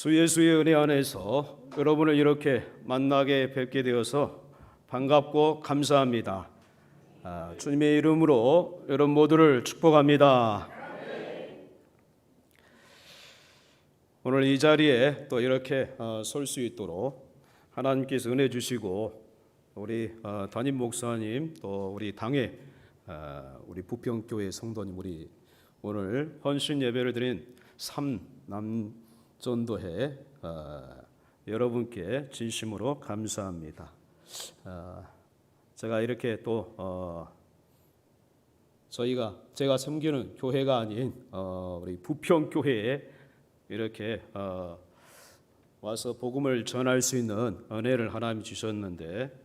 주 예수의 은혜 안에서 여러분을 이렇게 만나게 뵙게 되어서 반갑고 감사합니다. 주님의 이름으로 여러분 모두를 축복합니다. 오늘 이 자리에 또 이렇게 설 수 있도록 하나님께서 은혜 주시고 우리 담임 목사님 또 우리 당회 우리 부평교회 성도님 우리 오늘 헌신 예배를 드린 삼남전도회 여러분께 진심으로 감사합니다. 제가 이렇게 또 제가 섬기는 교회가 아닌 우리 부평교회에 이렇게 와서 복음을 전할 수 있는 은혜를 하나님이 주셨는데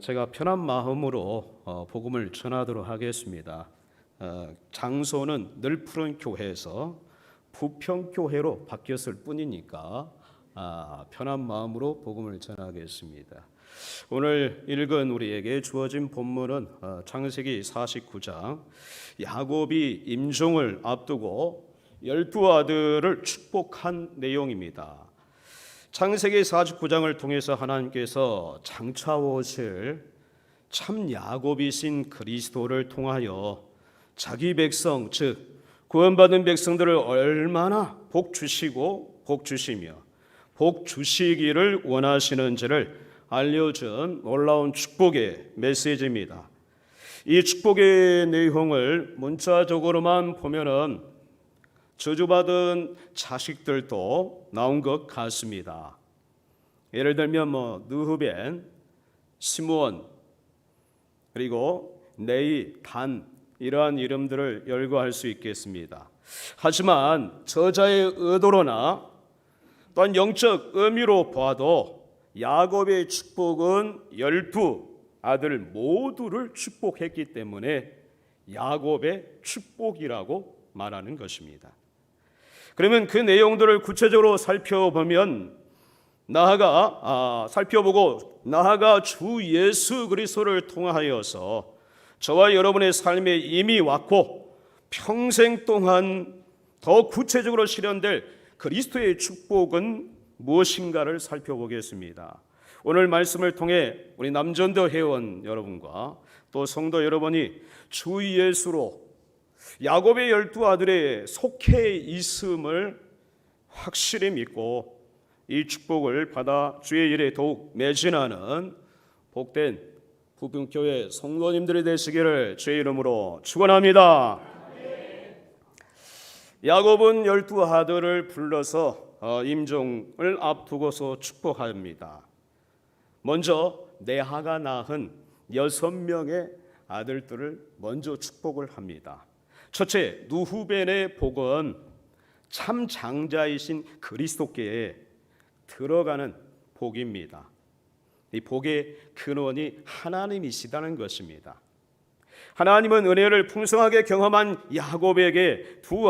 제가 편한 마음으로 복음을 전하도록 하겠습니다. 장소는 늘 푸른 교회에서 부평교회로 바뀌었을 뿐이니까 편한 마음으로 복음을 전하겠습니다. 오늘 읽은 우리에게 주어진 본문은 창세기 49장 야곱이 임종을 앞두고 12아들을 축복한 내용입니다. 창세기 49장을 통해서 하나님께서 장차 오실 참 야곱이신 그리스도를 통하여 자기 백성 즉 구원받은 백성들을 얼마나 복 주시고 복 주시며 복 주시기를 원하시는지를 알려준 놀라운 축복의 메시지입니다. 이 축복의 내용을 문자적으로만 보면은 저주받은 자식들도 나온 것 같습니다. 예를 들면 느흐벤, 시므온, 그리고 네이, 단 이러한 이름들을 열거할 수 있겠습니다. 하지만 저자의 의도로나 또한 영적 의미로 봐도 야곱의 축복은 12아들 모두를 축복했기 때문에 야곱의 축복이라고 말하는 것입니다. 그러면 그 내용들을 구체적으로 살펴보면 나아가 주 예수 그리스도를 통하여서 저와 여러분의 삶에 이미 왔고 평생 동안 더 구체적으로 실현될 그리스도의 축복은 무엇인가를 살펴보겠습니다. 오늘 말씀을 통해 우리 남전도 회원 여러분과 또 성도 여러분이 주 예수로 야곱의 12아들에 속해 있음을 확실히 믿고 이 축복을 받아 주의 일에 더욱 매진하는 복된 부평교회 성도님들이 되시기를 주의 이름으로 축원합니다. 야곱은 12아들을 불러서 임종을 앞두고서 축복합니다. 먼저 레아가 낳은 6명의 아들들을 먼저 축복을 합니다. 첫째, 누후벤의 복은 참 장자이신 그리스도께 들어가는 복입니다. 이 복의 근원이 하나님이시다는 것입니다. 하나님은 은혜를 풍성하게 경험한 야곱에게 두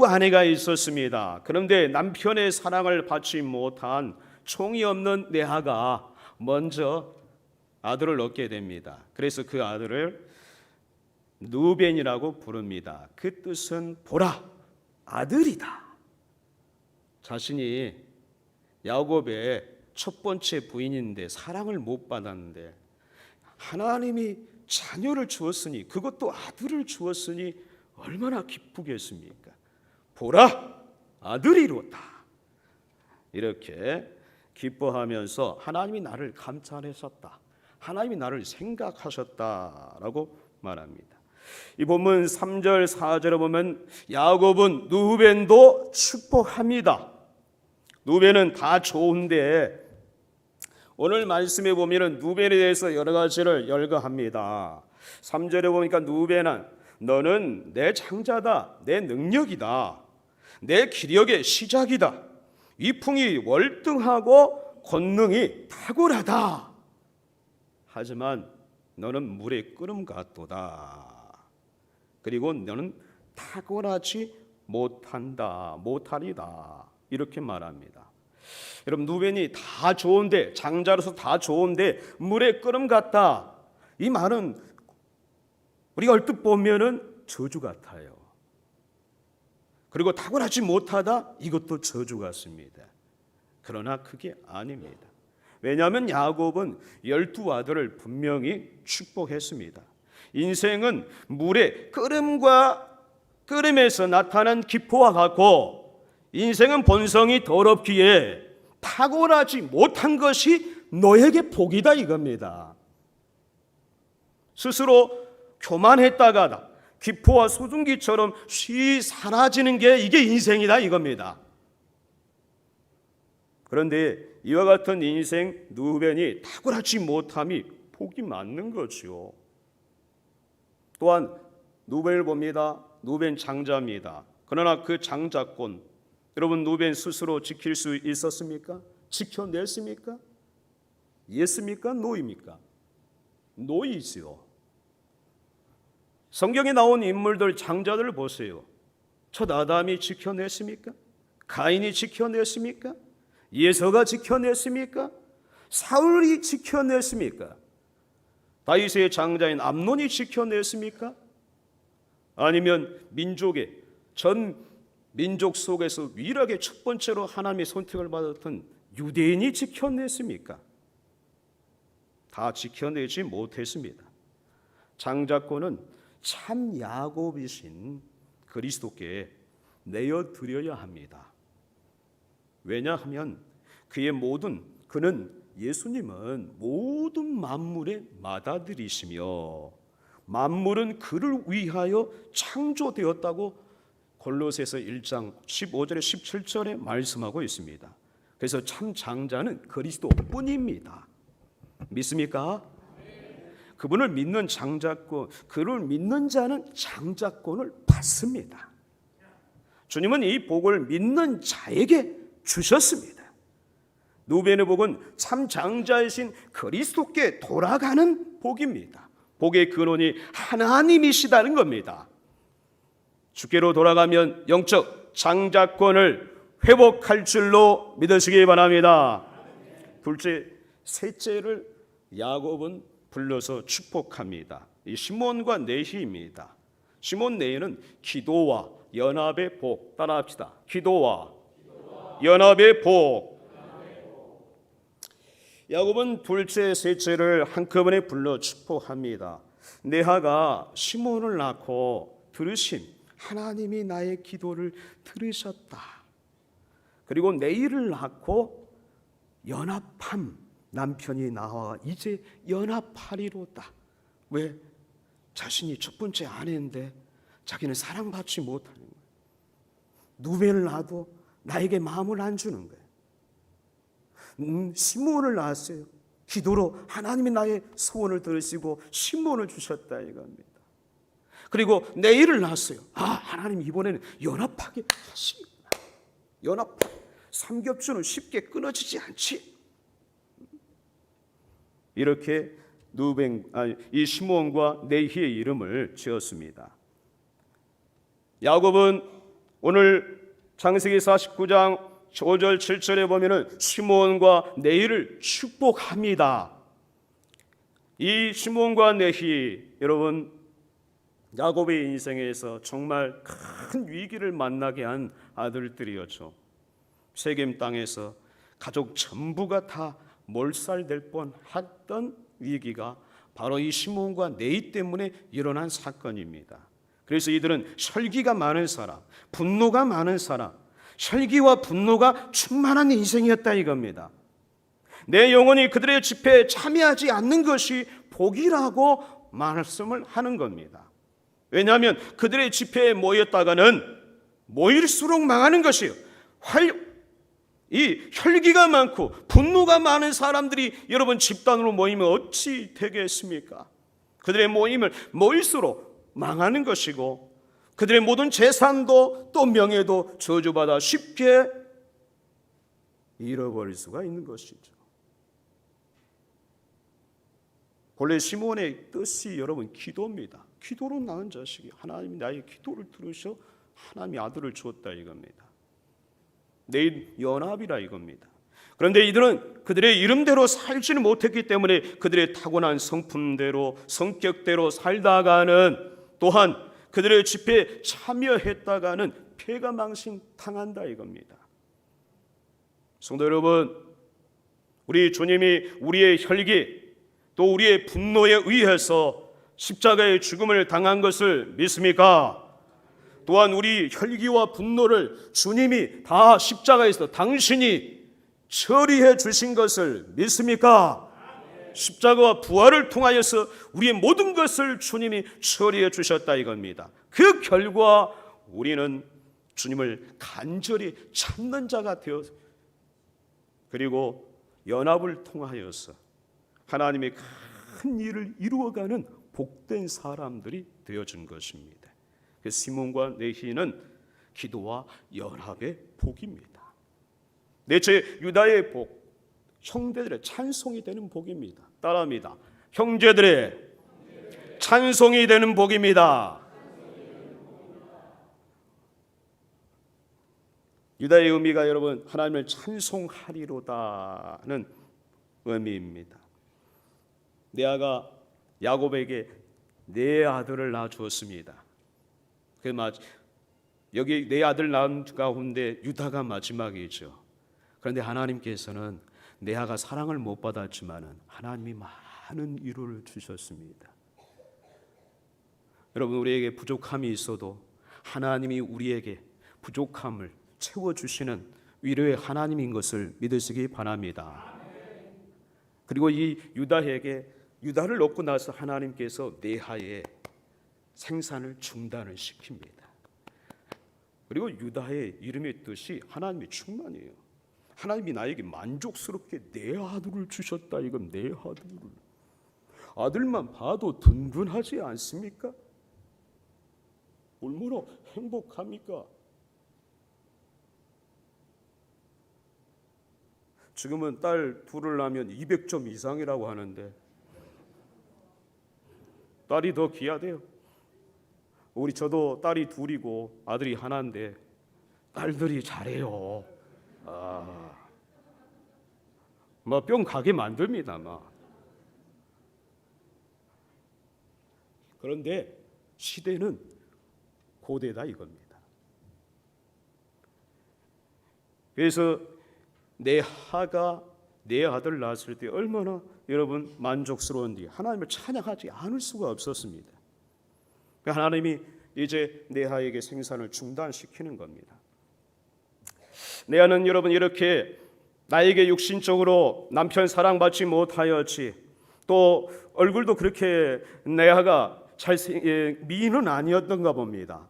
아내가 있었습니다. 그런데 남편의 사랑을 받지 못한 총이 없는 레아가 먼저 아들을 얻게 됩니다. 그래서 그 아들을 누벤이라고 부릅니다. 그 뜻은 보라, 아들이다. 자신이 야곱의 첫 번째 부인인데 사랑을 못 받았는데 하나님이 자녀를 주었으니 그것도 아들을 주었으니 얼마나 기쁘겠습니까? 보라, 아들이로다. 이렇게 기뻐하면서 하나님이 나를 감찰하셨다. 하나님이 나를 생각하셨다라고 말합니다. 이 본문 3절 4절에 보면 야곱은 누벤도 축복합니다. 누벤은 다 좋은데 오늘 말씀에 보면 누벤에 대해서 여러 가지를 열거합니다. 3절에 보니까 누벤아 너는 내 장자다, 내 능력이다, 내 기력의 시작이다, 위풍이 월등하고 권능이 탁월하다. 하지만 너는 물의 끓음 같도다. 그리고 너는 탁월하지 못하리다. 이렇게 말합니다. 여러분, 누벤이 다 좋은데, 장자로서 다 좋은데 물의 끓음 같다. 이 말은 우리가 얼핏 보면은 저주 같아요. 그리고 탁월하지 못하다, 이것도 저주 같습니다. 그러나 그게 아닙니다. 왜냐하면 야곱은 12아들을 분명히 축복했습니다. 인생은 물의 끓음에서 나타난 기포와 같고, 인생은 본성이 더럽기에 탁월하지 못한 것이 너에게 복이다 이겁니다. 스스로 교만했다가 기포와 수증기처럼 쉬 사라지는 게 이게 인생이다 이겁니다. 그런데 이와 같은 인생 누벤이 탁월하지 못함이 복이 맞는 거지요. 또한 누벤을 봅니다. 누벤 장자입니다. 그러나 그 장자권, 여러분 누벤 스스로 지킬 수 있었습니까? 지켜냈습니까? 예습니까? 노입니까? 노이지요. 성경에 나온 인물들, 장자들을 보세요. 첫 아담이 지켜냈습니까? 가인이 지켜냈습니까? 예서가 지켜냈습니까? 사울이 지켜냈습니까? 다윗의 장자인 암논이 지켜냈습니까? 아니면 전 민족 속에서 유일하게 첫 번째로 하나님의 선택을 받았던 유대인이 지켜냈습니까? 다 지켜내지 못했습니다. 장자권은 참 야곱이신 그리스도께 내어드려야 합니다. 왜냐하면 그는 예수님은 모든 만물의 맏아들이시며 만물은 그를 위하여 창조되었다고 골로새서 1장 15절에 17절에 말씀하고 있습니다. 그래서 참 장자는 그리스도뿐입니다. 믿습니까? 그분을 믿는 장자권, 그를 믿는 자는 장자권을 받습니다. 주님은 이 복을 믿는 자에게 주셨습니다. 누벤의 복은 참 장자이신 그리스도께 돌아가는 복입니다. 복의 근원이 하나님이시다는 겁니다. 주께로 돌아가면 영적 장자권을 회복할 줄로 믿으시기 바랍니다. 둘째, 셋째를 야곱은 불러서 축복합니다. 이 시몬과 네히입니다. 시몬 네히는 기도와 연합의 복, 따라합시다. 기도와 연합의 복. 야곱은 둘째, 셋째를 한꺼번에 불러 축복합니다. 네하가 시몬을 낳고 들으심, 하나님이 나의 기도를 들으셨다. 그리고 네히를 낳고 연합함, 남편이 나와 이제 연합하리로다. 왜? 자신이 첫 번째 아내인데 자기는 사랑받지 못하는 거예요. 누벤을 낳아도 나에게 마음을 안 주는 거예요. 시몬을 낳았어요. 기도로 하나님이 나의 소원을 들으시고 시몬을 주셨다 이겁니다. 그리고 네히를 낳았어요. 하나님 이번에는 연합하게 하시구나. 연합, 삼겹줄은 쉽게 끊어지지 않지. 이렇게 이 시몬과 네히의 이름을 지었습니다. 야곱은 오늘 창세기 49장 5절 7절에 보면은 시몬과 네히를 축복합니다. 이 시몬과 네히, 여러분 야곱의 인생에서 정말 큰 위기를 만나게 한 아들들이었죠. 세겜 땅에서 가족 전부가 다 몰살될 뻔했던 위기가 바로 이 시몬과 네히 때문에 일어난 사건입니다. 그래서 이들은 혈기가 많은 사람, 분노가 많은 사람, 혈기와 분노가 충만한 인생이었다 이겁니다. 내 영혼이 그들의 집회에 참여하지 않는 것이 복이라고 말씀을 하는 겁니다. 왜냐하면 그들의 집회에 모였다가는 모일수록 망하는 것이에요. 이 혈기가 많고 분노가 많은 사람들이 여러분 집단으로 모이면 어찌 되겠습니까? 그들의 모임을 모일수록 망하는 것이고 그들의 모든 재산도 또 명예도 저주받아 쉽게 잃어버릴 수가 있는 것이죠. 본래 시몬의 뜻이 여러분 기도입니다. 기도로 낳은 자식이 하나님이 나의 기도를 들으셔 하나님이 아들을 주었다 이겁니다. 내 연합이라 이겁니다. 그런데 이들은 그들의 이름대로 살지는 못했기 때문에 그들의 타고난 성품대로 성격대로 살다가는 또한 그들의 집회에 참여했다가는 패가 망신당한다 이겁니다. 성도 여러분, 우리 주님이 우리의 혈기 또 우리의 분노에 의해서 십자가의 죽음을 당한 것을 믿습니까? 또한 우리 혈기와 분노를 주님이 다 십자가에서 당신이 처리해 주신 것을 믿습니까? 십자가와 부활을 통하여서 우리의 모든 것을 주님이 처리해 주셨다 이겁니다. 그 결과 우리는 주님을 간절히 찾는 자가 되어 그리고 연합을 통하여서 하나님의 큰 일을 이루어가는 복된 사람들이 되어준 것입니다. 시몬과 내희는 기도와 연합의 복입니다. 넷째, 유다의 복, 형제들의 찬송이 되는 복입니다. 따라합니다. 형제들의 찬송이 되는 복입니다. 유다의 의미가 여러분 하나님을 찬송하리로다는 의미입니다. 레아가 야곱에게 네 아들을 낳아주었습니다. 여기 네 아들 낳은 가운데 유다가 마지막이죠. 그런데 하나님께서는 레아가 사랑을 못 받았지만 하나님이 많은 위로를 주셨습니다. 여러분, 우리에게 부족함이 있어도 하나님이 우리에게 부족함을 채워주시는 위로의 하나님인 것을 믿으시기 바랍니다. 그리고 이 유다를 얻고 나서 하나님께서 레아의 생산을 중단을 시킵니다. 그리고 유다의 이름의 뜻이 하나님의 충만이에요. 하나님이 나에게 만족스럽게 내 아들을 주셨다. 이건 내 아들을. 아들만 봐도 든든하지 않습니까? 얼마나 행복합니까? 지금은 딸 둘을 낳으면 200점 이상이라고 하는데 딸이 더 귀하대요. 저도 딸이 둘이고 아들이 하나인데 딸들이 잘해요. 뿅 가게 만듭니다. 그런데 시대는 고대다 이겁니다. 그래서 레아가 내 아들 낳았을 때 얼마나 여러분 만족스러운지 하나님을 찬양하지 않을 수가 없었습니다. 하나님이 이제 레아에게 생산을 중단시키는 겁니다. 레아는 여러분 이렇게 나에게 육신적으로 남편 사랑받지 못하였지, 또 얼굴도 그렇게 레아가 미인은 아니었던가 봅니다.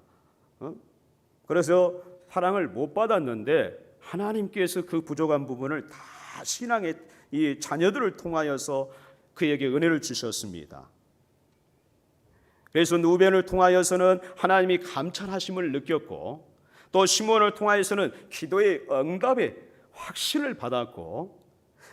그래서 사랑을 못 받았는데 하나님께서 그 부족한 부분을 다 신앙의 이 자녀들을 통하여서 그에게 은혜를 주셨습니다. 그래서 누벤을 통하여서는 하나님이 감찰하심을 느꼈고, 또 시몬을 통하여서는 기도의 응답의 확신을 받았고,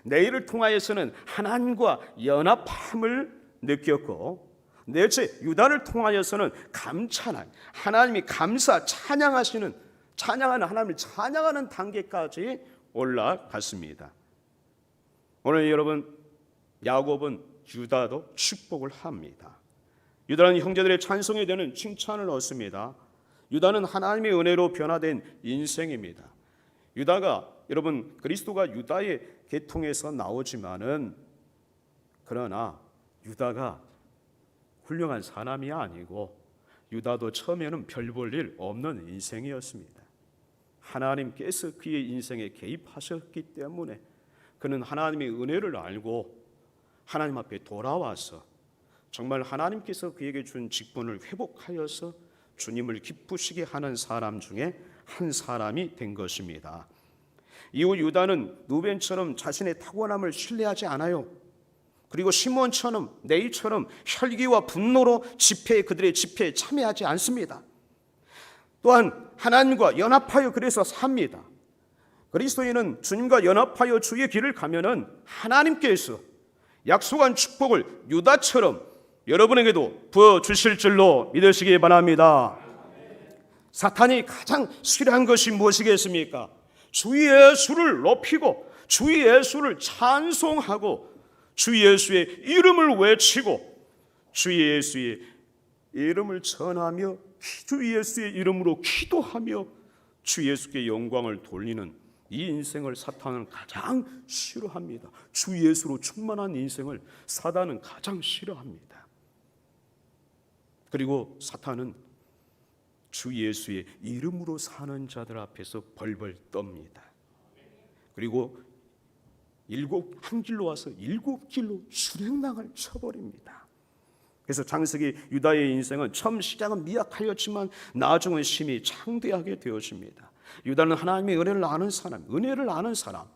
내일을 통하여서는 하나님과 연합함을 느꼈고, 넷째 유다를 통하여서는 감찬한 하나님이 감사 찬양하는 하나님을 찬양하는 단계까지 올라갔습니다. 오늘 여러분 야곱은 유다도 축복을 합니다. 유다는 형제들의 찬송이 되는 칭찬을 얻습니다. 유다는 하나님의 은혜로 변화된 인생입니다. 유다가 여러분 그리스도가 유다의 계통에서 나오지만은 그러나 유다가 훌륭한 사람이 아니고 유다도 처음에는 별 볼 일 없는 인생이었습니다. 하나님께서 그의 인생에 개입하셨기 때문에 그는 하나님의 은혜를 알고 하나님 앞에 돌아와서 정말 하나님께서 그에게 준 직분을 회복하여서 주님을 기쁘시게 하는 사람 중에 한 사람이 된 것입니다. 이후 유다는 누벤처럼 자신의 타고남을 신뢰하지 않아요. 그리고 시몬처럼 네이처럼 혈기와 분노로 그들의 집회에 참여하지 않습니다. 또한 하나님과 연합하여 그래서 삽니다. 그리스도인은 주님과 연합하여 주의 길을 가면은 하나님께서 약속한 축복을 유다처럼 여러분에게도 부어주실 줄로 믿으시기 바랍니다. 사탄이 가장 싫어한 것이 무엇이겠습니까? 주 예수를 높이고 주 예수를 찬송하고 주 예수의 이름을 외치고 주 예수의 이름을 전하며 주 예수의 이름으로 기도하며 주 예수께 영광을 돌리는 이 인생을 사탄은 가장 싫어합니다. 주 예수로 충만한 인생을 사단은 가장 싫어합니다. 그리고 사탄은 주 예수의 이름으로 사는 자들 앞에서 벌벌 떱니다. 그리고 한 길로 와서 7길로 수랭낭을 쳐버립니다. 그래서 창세기 유다의 인생은 처음 시작은 미약하였지만 나중은 심히 창대하게 되어집니다. 유다는 하나님의 은혜를 아는 사람,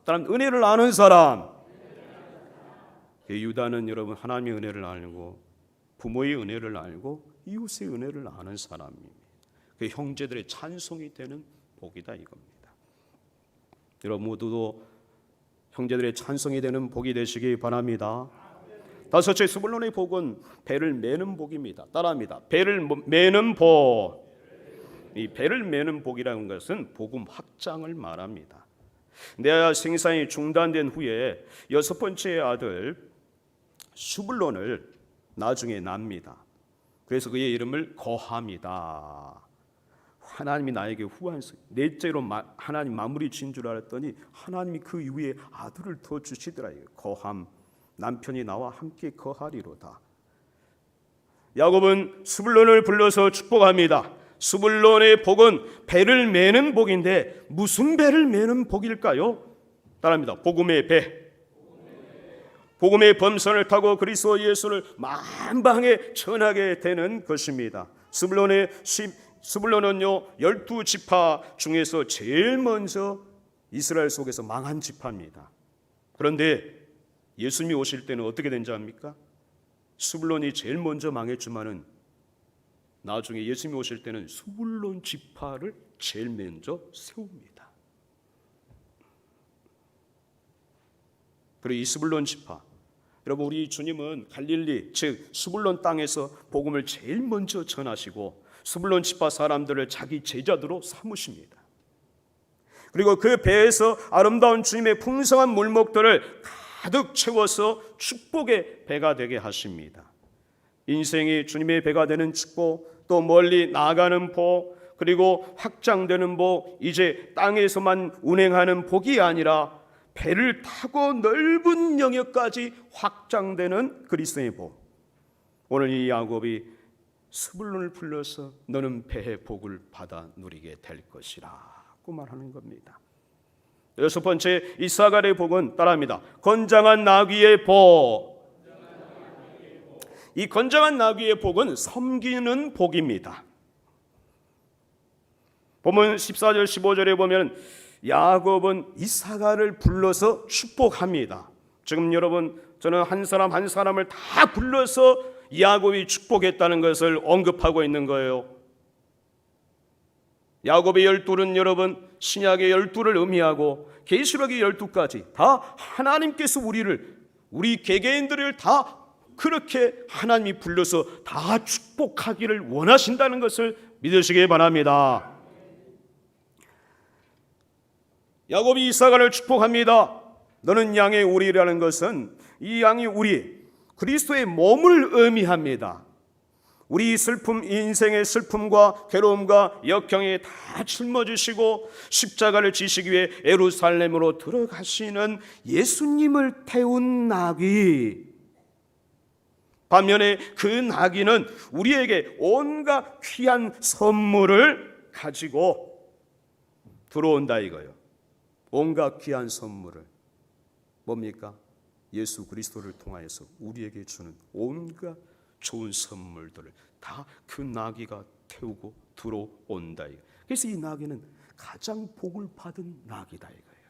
다른 은혜를 아는 사람. 유다는 여러분 하나님의 은혜를 알고 부모의 은혜를 알고 이웃의 은혜를 아는 사람입니다. 그 형제들의 찬송이 되는 복이다 이겁니다. 여러분 모두도 형제들의 찬송이 되는 복이 되시기 바랍니다. 다섯째, 스불론의 복은 배를 매는 복입니다. 따라합니다. 배를 매는 복. 이 배를 매는 복이라는 것은 복음 확장을 말합니다. 레아 생산이 중단된 후에 6번째 아들 스불론을 나중에 낳습니다. 그래서 그의 이름을 거함이다. 하나님이 나에게 후한서 넷째로 하나님 마무리 지은 줄 알았더니 하나님이 그 이후에 아들을 더 주시더라. 거함, 남편이 나와 함께 거하리로다. 야곱은 스불론을 불러서 축복합니다. 스불론의 복은 배를 매는 복인데 무슨 배를 매는 복일까요? 따라합니다. 복음의 배. 복음의 범선을 타고 그리스도 예수를 만방에 전하게 되는 것입니다. 스불론은요 12지파 중에서 제일 먼저 이스라엘 속에서 망한 지파입니다. 그런데 예수님이 오실 때는 어떻게 된지 압니까? 스불론이 제일 먼저 망했지만은 나중에 예수님이 오실 때는 스불론 지파를 제일 먼저 세웁니다. 그리고 이 스불론 지파, 여러분 우리 주님은 갈릴리 즉 스불론 땅에서 복음을 제일 먼저 전하시고 스불론 지파 사람들을 자기 제자들로 삼으십니다. 그리고 그 배에서 아름다운 주님의 풍성한 물목들을 가득 채워서 축복의 배가 되게 하십니다. 인생이 주님의 배가 되는 축복, 또 멀리 나아가는 복, 그리고 확장되는 복, 이제 땅에서만 운행하는 복이 아니라 배를 타고 넓은 영역까지 확장되는 그리스도의 복. 오늘 이 야곱이 스불론을 불러서 너는 배의 복을 받아 누리게 될 것이라고 말하는 겁니다. 6번째, 이사갈의 복은 따라합니다. 건장한 나귀의 복. 이 건장한 나귀의 복은 섬기는 복입니다. 보면 14절 15절에 보면 야곱은 이사갈을 불러서 축복합니다. 지금 여러분 저는 한 사람 한 사람을 다 불러서 야곱이 축복했다는 것을 언급하고 있는 거예요. 야곱의 12는 여러분 신약의 12를 의미하고 계시록의 12까지 다 하나님께서 우리 개개인들을 다 그렇게 하나님이 불러서 다 축복하기를 원하신다는 것을 믿으시기 바랍니다. 야곱이 이사갈을 축복합니다. 너는 양의 우리라는 것은 이 양이 우리 그리스도의 몸을 의미합니다. 우리 슬픔, 인생의 슬픔과 괴로움과 역경에 다 짊어지시고 십자가를 지시기 위해 예루살렘으로 들어가시는 예수님을 태운 나귀. 반면에 그 나귀는 우리에게 온갖 귀한 선물을 가지고 들어온다 이거예요. 온갖 귀한 선물을 뭡니까? 예수 그리스도를 통하여서 우리에게 주는 온갖 좋은 선물들을 다 그 나귀가 태우고 들어온다. 그래서 이 나귀는 가장 복을 받은 나귀다 이거예요.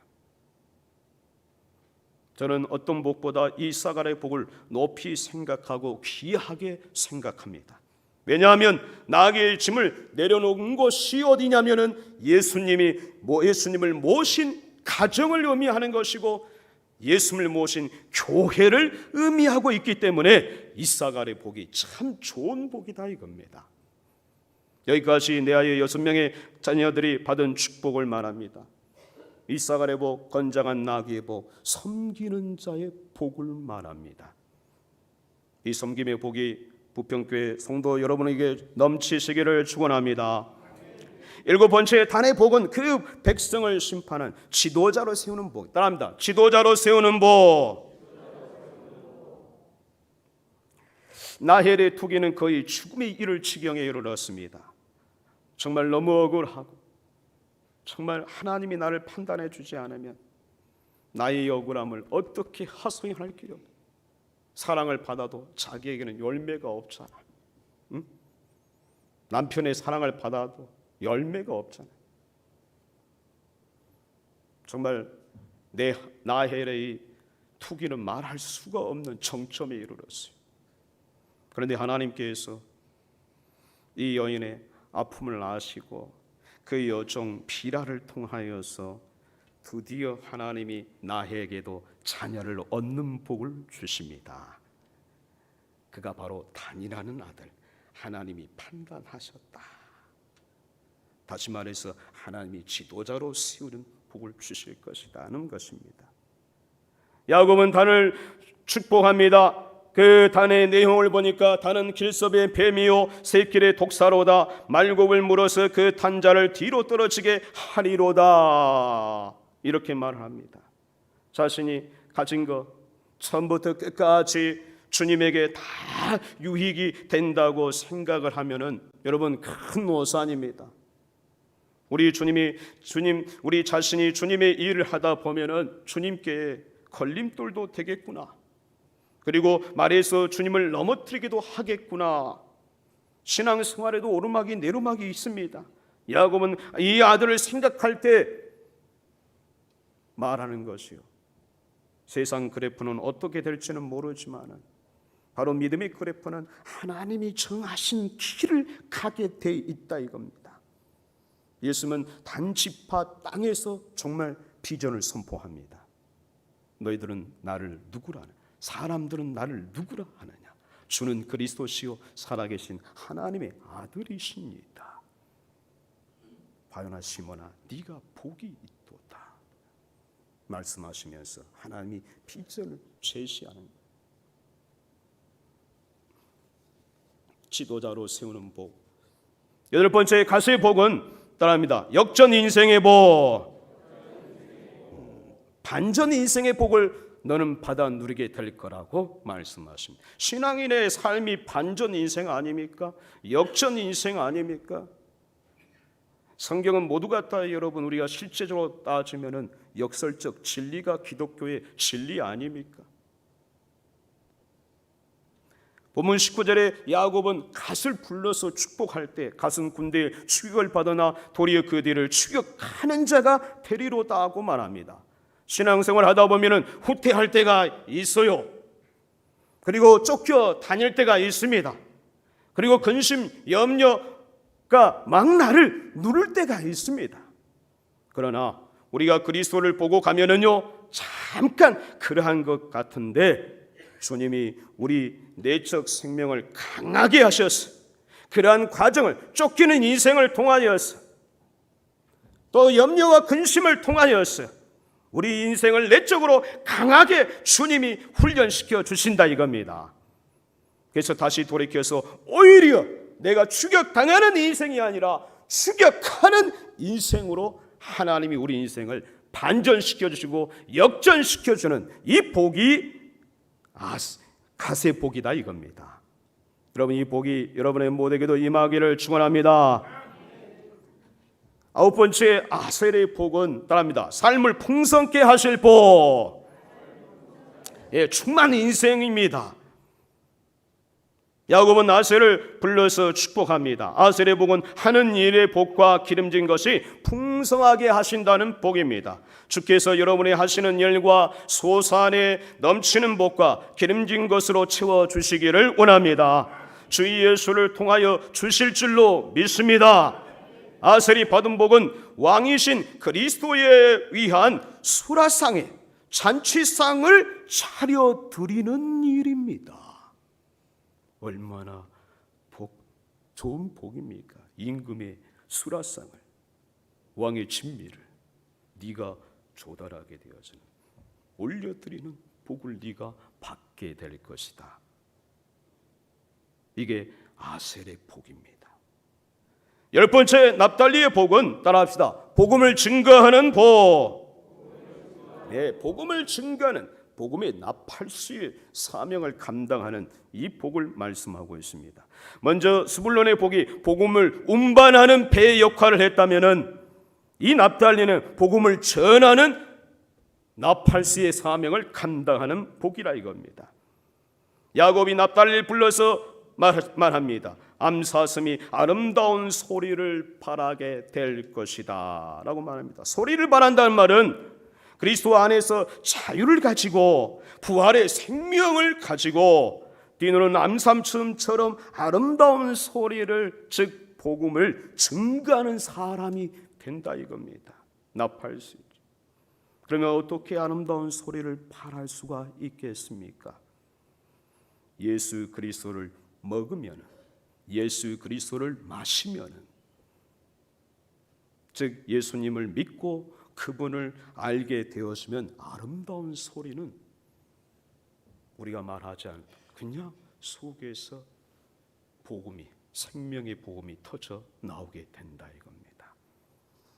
저는 어떤 복보다 이 이사갈의 복을 높이 생각하고 귀하게 생각합니다. 왜냐하면 나귀의 짐을 내려놓은 곳이 어디냐면은 예수님을 모신 가정을 의미하는 것이고 예수님을 모신 교회를 의미하고 있기 때문에 이사갈의 복이 참 좋은 복이다 이겁니다. 여기까지 내 아이 6명의 자녀들이 받은 축복을 말합니다. 이사갈의 복, 건장한 나귀의 복, 섬기는 자의 복을 말합니다. 이 섬김의 복이 부평교회 성도 여러분에게 넘치시기를 축원합니다. 일곱 번째 단의 복은 그 백성을 심판한 지도자로 세우는 복. 따라합니다. 지도자로 세우는 복. 나헬의 투기는 거의 죽음에 이를 지경에 이르렀습니다. 정말 너무 억울하고 정말 하나님이 나를 판단해 주지 않으면 나의 억울함을 어떻게 하소연할 길이 없다. 사랑을 받아도 자기에게는 열매가 없잖아. 응? 남편의 사랑을 받아도 열매가 없잖아. 정말 나헬의 투기는 말할 수가 없는 정점에 이르렀어요. 그런데 하나님께서 이 여인의 아픔을 아시고 그 여종 비라를 통하여서 드디어 하나님이 나에게도 자녀를 얻는 복을 주십니다. 그가 바로 단이라는 아들, 하나님이 판단하셨다. 다시 말해서 하나님이 지도자로 세우는 복을 주실 것이라는 것입니다. 야곱은 단을 축복합니다. 그 단의 내용을 보니까 단은 길섭의 뱀이요 새길의 독사로다. 말굽을 물어서 그 단자를 뒤로 떨어지게 하리로다. 이렇게 말합니다. 자신이 가진 것 처음부터 끝까지 주님에게 다 유익이 된다고 생각을 하면은 여러분 큰 오산입니다. 우리 자신이 주님의 일을 하다 보면은 주님께 걸림돌도 되겠구나. 그리고 말해서 주님을 넘어뜨리기도 하겠구나. 신앙생활에도 오르막이 내리막이 있습니다. 야곱은 이 아들을 생각할 때 말하는 것이요. 세상 그래프는 어떻게 될지는 모르지만 바로 믿음의 그래프는 하나님이 정하신 길을 가게 돼 있다 이겁니다. 예수님은 단지파 땅에서 정말 비전을 선포합니다. 너희들은 나를 누구라 하느냐? 사람들은 나를 누구라 하느냐? 주는 그리스도시요 살아계신 하나님의 아들이십니다. 바요나 시몬아 네가 복이 있도다 말씀하시면서 하나님이 비전을 제시하는 거예요. 지도자로 세우는 복. 여덟 번째 가수의 복은 따라합니다. 역전 인생의 복. 반전 인생의 복을 너는 받아 누리게 될 거라고 말씀하십니다. 신앙인의 삶이 반전 인생 아닙니까? 역전 인생 아닙니까? 성경은 모두 같다 여러분. 우리가 실제적으로 따지면은 역설적 진리가 기독교의 진리 아닙니까? 본문 19절에 야곱은 갓을 불러서 축복할 때 갓은 군대에 추격을 받으나 도리어 그 뒤를 추격하는 자가 되리로다 하고 말합니다. 신앙생활 하다 보면은 후퇴할 때가 있어요. 그리고 쫓겨 다닐 때가 있습니다. 그리고 근심, 염려가 막 나를 누를 때가 있습니다. 그러나 우리가 그리스도를 보고 가면은요, 잠깐 그러한 것 같은데 주님이 우리 내적 생명을 강하게 하셔서 그러한 과정을 쫓기는 인생을 통하여서 또 염려와 근심을 통하여서 우리 인생을 내적으로 강하게 주님이 훈련시켜 주신다 이겁니다. 그래서 다시 돌이켜서 오히려 내가 추격당하는 인생이 아니라 추격하는 인생으로 하나님이 우리 인생을 반전시켜 주시고 역전시켜 주는 이 복이 갓의 복이다 이겁니다. 여러분 이 복이 여러분의 모두에게도 임하기를 축원합니다. 아홉 번째 아셀의 복은 따라합니다. 삶을 풍성케 하실 복. 충만 인생입니다. 야곱은 아셀을 불러서 축복합니다. 아셀의 복은 하는 일의 복과 기름진 것이 풍성하게 하신다는 복입니다. 주께서 여러분이 하시는 일과 소산에 넘치는 복과 기름진 것으로 채워주시기를 원합니다. 주 예수를 통하여 주실 줄로 믿습니다. 아셀이 받은 복은 왕이신 그리스도에 위한 수라상에 잔치상을 차려드리는 일입니다. 얼마나 좋은 복입니까? 임금의 수라상을, 왕의 진미를 네가 조달하게 되어지는 올려드리는 복을 네가 받게 될 것이다. 이게 아셀의 복입니다. 열 번째 납달리의 복은 따라합시다. 복음을 증거하는 복. 네, 복음을 증거하는, 복음의 나팔수의 사명을 감당하는 이 복을 말씀하고 있습니다. 먼저 스불론의 복이 복음을 운반하는 배 역할을 했다면은, 이 납달리는 복음을 전하는 나팔수의 사명을 감당하는 복이라 이겁니다. 야곱이 납달리를 불러서 말합니다. 암사슴이 아름다운 소리를 발하게 될 것이다 라고 말합니다. 소리를 발한다는 말은 그리스도 안에서 자유를 가지고 부활의 생명을 가지고 뛰노는 암삼춤처럼 아름다운 소리를, 즉 복음을 증거하는 사람이 된다 이겁니다. 나팔수. 그러면 어떻게 아름다운 소리를 발할 수가 있겠습니까? 예수 그리스도를 먹으면, 예수 그리스도를 마시면, 즉 예수님을 믿고 그분을 알게 되었으면 아름다운 소리는 우리가 말하지 않고 그냥 속에서 복음이, 생명의 복음이 터져 나오게 된다 이겁니다.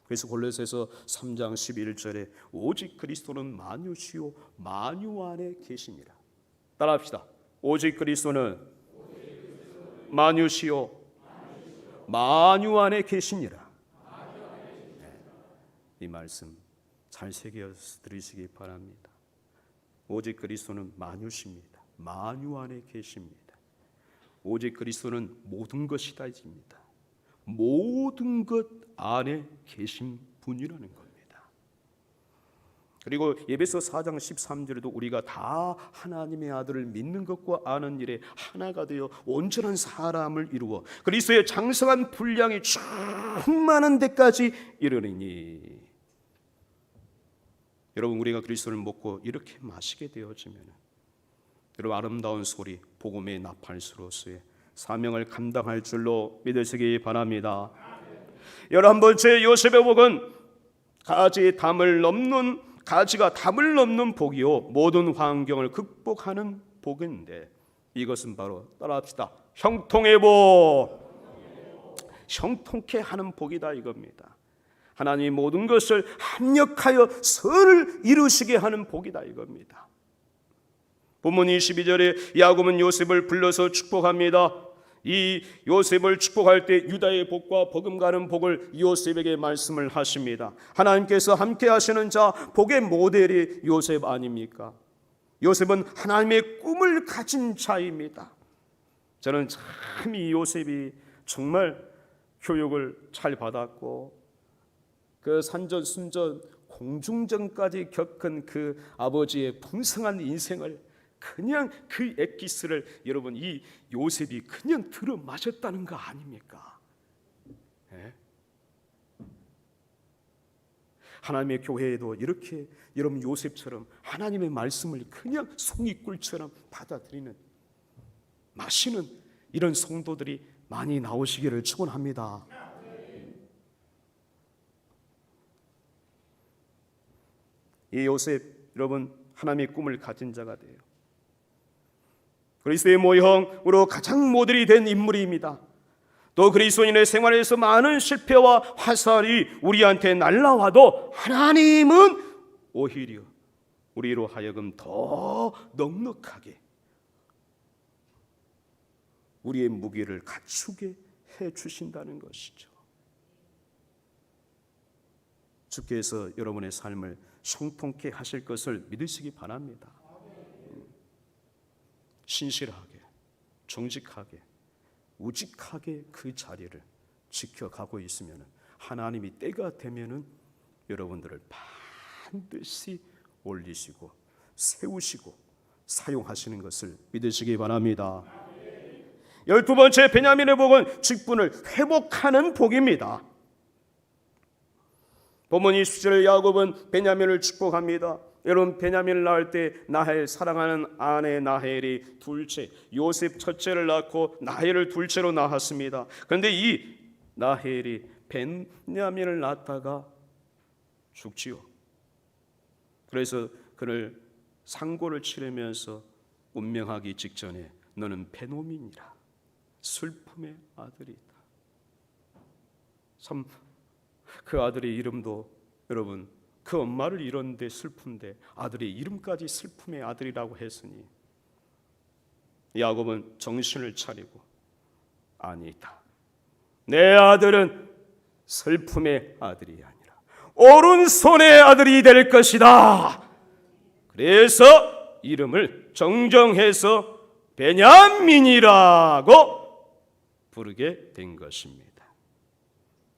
그래서 골로새서 3장 11절에 오직 그리스도는 만유시요 만유 안에 계시니라. 따라합시다. 오직 그리스도는 만유시요 만유 안에 계시니라. 이 말씀 잘 새겨서 들으시기 바랍니다. 오직 그리스도는 만유십니다. 만유 안에 계십니다. 오직 그리스도는 모든 것이다 입니다. 모든 것 안에 계신 분이라는 겁니다. 그리고 에베소 4장 13절에도 우리가 다 하나님의 아들을 믿는 것과 아는 일에 하나가 되어 온전한 사람을 이루어 그리스도의 장성한 분량이 충만한 데까지 이르리니. 여러분, 우리가 그리스도를 먹고 이렇게 마시게 되어지면 여러분, 아름다운 소리, 복음의 나팔수로서의 사명을 감당할 줄로 믿으시기 바랍니다. 11번째 요셉의 복은 가지가 담을 넘는 복이요 모든 환경을 극복하는 복인데, 이것은 바로 따라합시다. 형통의 복. 형통케 하는 복이다 이겁니다. 하나님이 모든 것을 합력하여 선을 이루시게 하는 복이다 이겁니다. 본문 22절에 야곱은 요셉을 불러서 축복합니다. 이 요셉을 축복할 때 유다의 복과 버금가는 복을 요셉에게 말씀을 하십니다. 하나님께서 함께 하시는 자, 복의 모델이 요셉 아닙니까? 요셉은 하나님의 꿈을 가진 자입니다. 저는 참 이 요셉이 정말 교육을 잘 받았고 그 산전순전 공중전까지 겪은 그 아버지의 풍성한 인생을, 그냥 그 엑기스를 여러분, 이 요셉이 그냥 들어 마셨다는 거 아닙니까? 네? 하나님의 교회에도 이렇게 여러분 요셉처럼 하나님의 말씀을 그냥 송이꿀처럼 받아들이는, 마시는 이런 성도들이 많이 나오시기를 축원합니다. 이 요셉, 여러분, 하나님의 꿈을 가진 자가 돼요. 그리스도의 모형으로 가장 모델이 된 인물입니다. 또 그리스도인의 생활에서 많은 실패와 화살이 우리한테 날라와도 하나님은 오히려 우리로 하여금 더 넉넉하게 우리의 무게를 갖추게 해주신다는 것이죠. 주께서 여러분의 삶을 형통케 하실 것을 믿으시기 바랍니다. 신실하게, 정직하게, 우직하게 그 자리를 지켜가고 있으면 하나님이 때가 되면은 여러분들을 반드시 올리시고 세우시고 사용하시는 것을 믿으시기 바랍니다. 12번째 베냐민의 복은 직분을 회복하는 복입니다. 본문 20절 야곱은 베냐민을 축복합니다. 여러분, 베냐민을 낳을 때 나헬, 사랑하는 아내 나헬이 둘째, 요셉 첫째를 낳고 나헬을 둘째로 낳았습니다. 그런데 이 나헬이 베냐민을 낳다가 죽지요. 그래서 그를 상고를 치르면서 운명하기 직전에 너는 베노민이라, 슬픔의 아들이다. 참 그 아들의 이름도 여러분 그 엄마를 잃었는데 슬픈데 아들의 이름까지 슬픔의 아들이라고 했으니 야곱은 정신을 차리고 아니다. 내 아들은 슬픔의 아들이 아니라 오른손의 아들이 될 것이다. 그래서 이름을 정정해서 베냐민이라고 부르게 된 것입니다.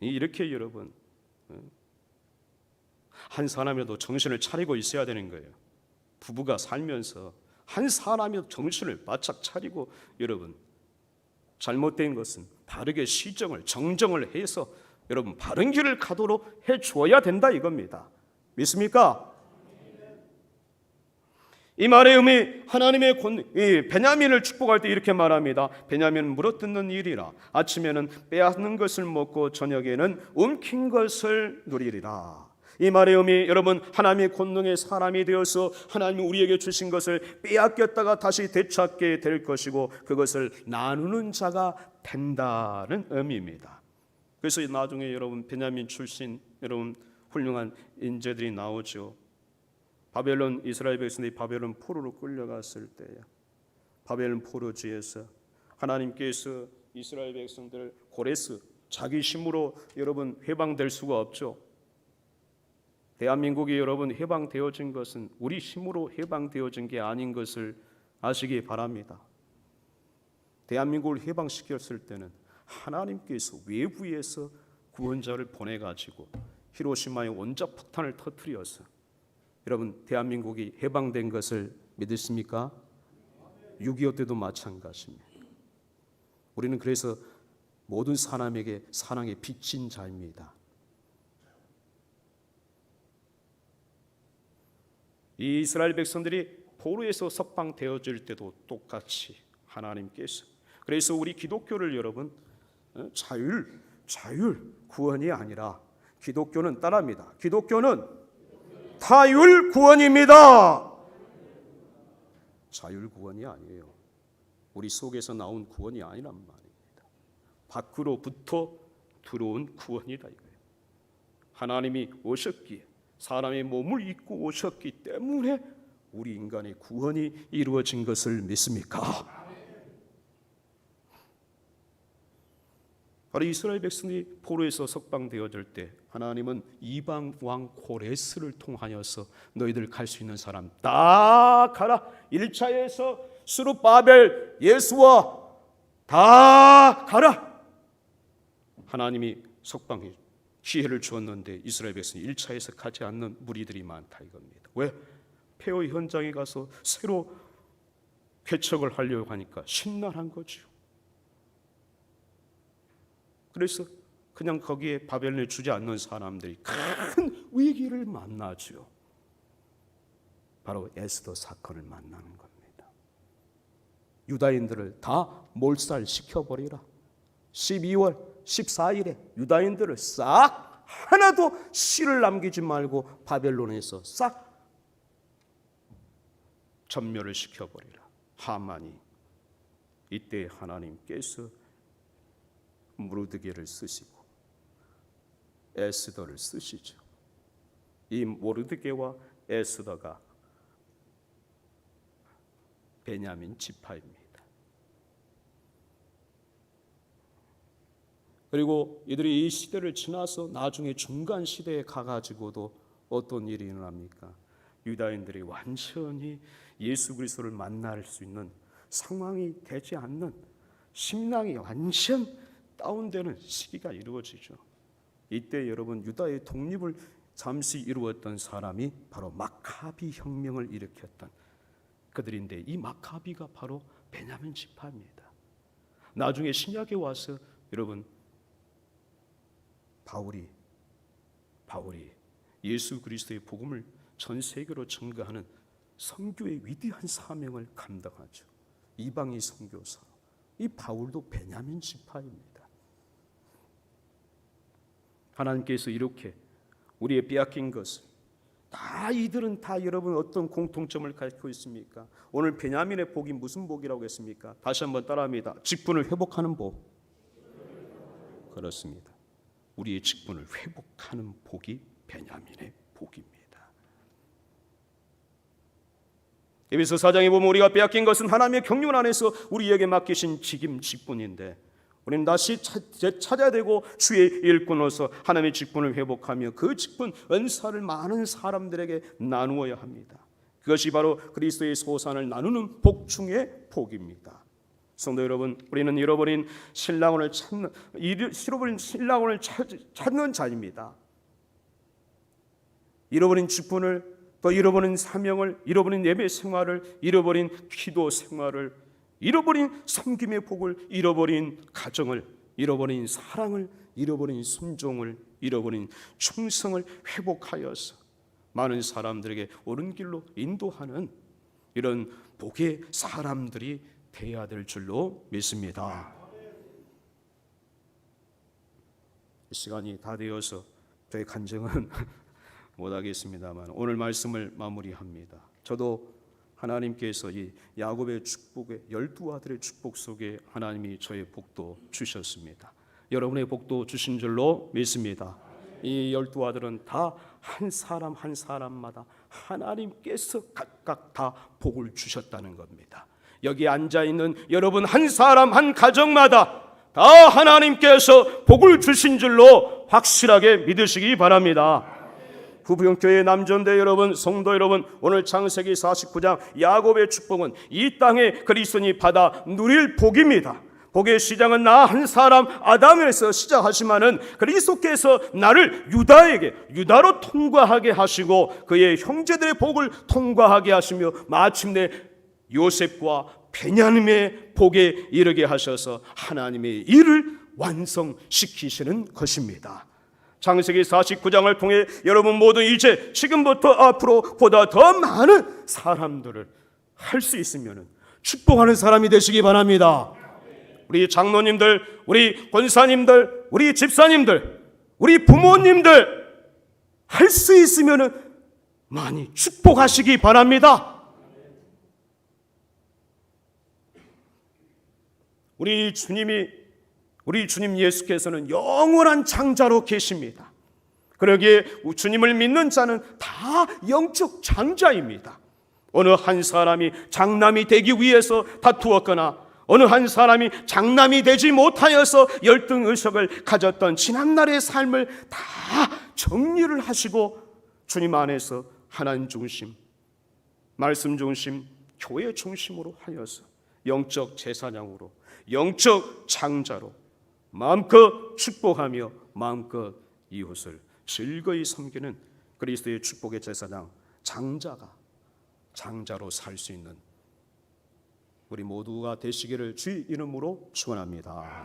이렇게 여러분 한 사람이라도 정신을 차리고 있어야 되는 거예요. 부부가 살면서 한 사람이 정신을 바짝 차리고 여러분 잘못된 것은 바르게 시정을 정정을 해서 여러분 바른 길을 가도록 해줘야 된다 이겁니다. 믿습니까? 이 말의 의미 하나님의 베냐민을 축복할 때 이렇게 말합니다. 베냐민은 물어뜯는 일이라 아침에는 빼앗는 것을 먹고 저녁에는 움킨 것을 누리리라. 이 말의 의미 여러분 하나님의 권능의 사람이 되어서 하나님이 우리에게 주신 것을 빼앗겼다가 다시 되찾게 될 것이고 그것을 나누는 자가 된다는 의미입니다. 그래서 나중에 여러분 베냐민 출신 여러분 훌륭한 인재들이 나오죠. 바벨론 이스라엘 백성들이 바벨론 포로로 끌려갔을 때에 바벨론 포로지에서 하나님께서 이스라엘 백성들 고레스 자기 힘으로 여러분 해방될 수가 없죠. 대한민국이 여러분 해방되어진 것은 우리 힘으로 해방되어진 게 아닌 것을 아시기 바랍니다. 대한민국을 해방시켰을 때는 하나님께서 외부에서 구원자를 보내가지고 히로시마의 원자폭탄을 터뜨려서 여러분 대한민국이 해방된 것을 믿으십니까? 6.25 때도 마찬가지입니다. 우리는 그래서 모든 사람에게 사랑의 빚진 자입니다. 이 이스라엘 백성들이 포로에서 석방되어질 때도 똑같이 하나님께서 그래서 우리 기독교를 여러분 자율 구원이 아니라 기독교는 따라합니다. 기독교는 타율 구원입니다. 자율 구원이 아니에요. 우리 속에서 나온 구원이 아니란 말입니다. 밖으로부터 들어온 구원이다 이거예요. 하나님이 오셨기에 사람의 몸을 입고 오셨기 때문에 우리 인간의 구원이 이루어진 것을 믿습니까? 바로 이스라엘 백성이 포로에서 석방되어질 때 하나님은 이방 왕 고레스를 통하여서 너희들 갈 수 있는 사람 다 가라. 1차에서 스룹바벨 예수와 다 가라. 하나님이 석방해 기회를 주었는데 이스라엘 백성이 1차에서 가지 않는 무리들이 많다 이겁니다. 왜? 폐허 현장에 가서 새로 개척을 하려고 하니까 신랄한 거죠. 그래서 그냥 거기에 바벨론에 주지 않는 사람들이 큰 위기를 만나죠. 바로 에스더 사건을 만나는 겁니다. 유다인들을 다 몰살시켜버리라. 12월 14일에 유다인들을 싹 하나도 씨를 남기지 말고 바벨론에서 싹 전멸을 시켜버리라. 하만이 이때 하나님께서 모르드게를 쓰시고 에스더를 쓰시죠. 이 모르드게와 에스더가 베냐민 지파입니다. 그리고 이들이 이 시대를 지나서 나중에 중간 시대에 가가지고도 어떤 일이 일어납니까? 유다인들이 완전히 예수 그리스도를 만날 수 있는 상황이 되지 않는 심령이 완전 다운되는 시기가 이루어지죠. 이때 여러분 유다의 독립을 잠시 이루었던 사람이 바로 마카비 혁명을 일으켰던 그들인데 이 마카비가 바로 베냐민 지파입니다. 나중에 신약에 와서 여러분 바울이 예수 그리스도의 복음을 전 세계로 전가하는 선교의 위대한 사명을 감당하죠. 이방인 선교사. 이 바울도 베냐민 지파입니다. 하나님께서 이렇게 우리의 빼앗긴 것을 다 이들은 다 여러분 어떤 공통점을 가지고 있습니까? 오늘 베냐민의 복이 무슨 복이라고 했습니까? 다시 한번 따라합니다. 직분을 회복하는 복. 그렇습니다. 우리의 직분을 회복하는 복이 베냐민의 복입니다. 에베소 4장에 보면 우리가 빼앗긴 것은 하나님의 경륜 안에서 우리에게 맡기신 직분인데 우리는 다시 찾아야 되고 주의 일꾼으로서 하나님의 직분을 회복하며 그 직분 은사를 많은 사람들에게 나누어야 합니다. 그것이 바로 그리스도의 소산을 나누는 복 중의 복입니다. 성도 여러분, 우리는 잃어버린 신랑을 찾는 자입니다. 잃어버린 직분을, 또 잃어버린 사명을, 잃어버린 예배 생활을, 잃어버린 기도 생활을, 잃어버린 섬김의 복을, 잃어버린 가정을, 잃어버린 사랑을, 잃어버린 순종을, 잃어버린 충성을 회복하여서 많은 사람들에게 옳은 길로 인도하는 이런 복의 사람들이 되어야 될 줄로 믿습니다. 시간이 다 되어서 저의 간증은 못하겠습니다만 오늘 말씀을 마무리합니다. 저도 하나님께서 이 야곱의 축복의 12아들의 축복 속에 하나님이 저의 복도 주셨습니다. 여러분의 복도 주신 줄로 믿습니다. 이 12아들은 다 한 사람 한 사람마다 하나님께서 각각 다 복을 주셨다는 겁니다. 여기 앉아있는 여러분 한 사람 한 가정마다 다 하나님께서 복을 주신 줄로 확실하게 믿으시기 바랍니다. 부평교회 남전대 여러분, 성도 여러분, 오늘 창세기 49장 야곱의 축복은 이 땅에 그리스도인이 받아 누릴 복입니다. 복의 시작은 나 한 사람 아담에서 시작하지만은 그리스도께서 나를 유다로 통과하게 하시고 그의 형제들의 복을 통과하게 하시며 마침내 요셉과 베냐민의 복에 이르게 하셔서 하나님의 일을 완성시키시는 것입니다. 창세기 49장을 통해 여러분 모두 이제 지금부터 앞으로 보다 더 많은 사람들을 할 수 있으면 축복하는 사람이 되시기 바랍니다. 우리 장로님들, 우리 권사님들, 우리 집사님들, 우리 부모님들 할 수 있으면 많이 축복하시기 바랍니다. 우리 주님 예수께서는 영원한 장자로 계십니다. 그러기에 주님을 믿는 자는 다 영적 장자입니다. 어느 한 사람이 장남이 되기 위해서 다투었거나 어느 한 사람이 장남이 되지 못하여서 열등의식을 가졌던 지난날의 삶을 다 정리를 하시고 주님 안에서 하나님 중심, 말씀 중심, 교회 중심으로 하여서 영적 제사장으로, 영적 장자로 마음껏 축복하며 마음껏 이웃을 즐거이 섬기는 그리스도의 축복의 제사장, 장자로 살 수 있는 우리 모두가 되시기를 주의 이름으로 축원합니다.